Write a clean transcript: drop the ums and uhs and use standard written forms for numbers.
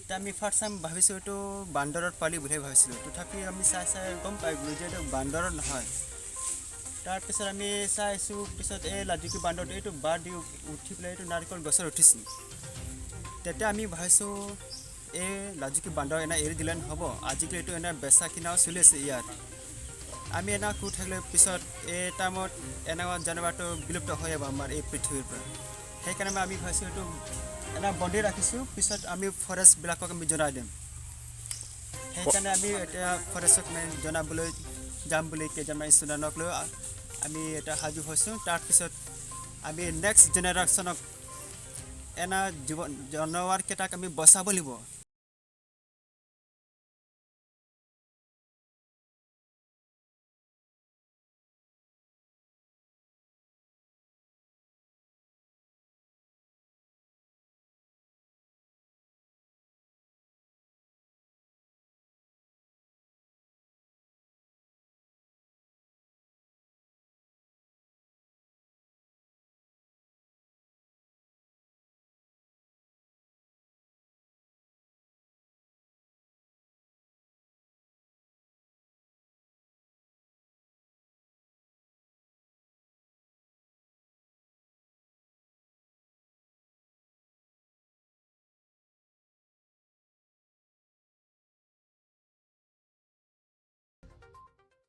আমি first time ভাবিছোঁ এইটো বান্দৰত পালি বুলি ভাবিছিলোঁ তথাপি আমি চাই গম পাই গ'লোঁ যে এইটো বান্দৰত নহয় তাৰপিছত আমি চাইছোঁ পিছত এই লাজুকী বান্দৰটো এইটো বাঁহ দি উঠি পেলাই এইটো নাৰিকল গছত উঠিছিল তেতিয়া আমি ভাবিছোঁ এই লাজুকী বান্দৰ এনে এৰি দিলে নহ'ব আজিকালি এইটো এনে বেচা কিনাও চলি আছে ইয়াত আমি এনে কৈ থাকিলে পিছত এই টাইমত এনেকুৱা জানোৱাৰটো বিলুপ্ত হৈ যাব আমাৰ এই পৃথিৱীৰ পৰা সেইকাৰণে আমি ভাবিছোঁ এইটো এনে বন্ধি ৰাখিছোঁ পিছত আমি ফৰেষ্টবিলাকক আমি জনাই দিম সেইকাৰণে আমি এতিয়া ফৰেষ্টক জনাবলৈ যাম বুলি কেইজনমান ষ্টুডেণ্টক লৈ আমি এটা সাজু হৈছোঁ তাৰপিছত আমি নেক্সট জেনেৰেশ্যনক এনে জানোৱাৰকেইটাক আমি বচাব লাগিব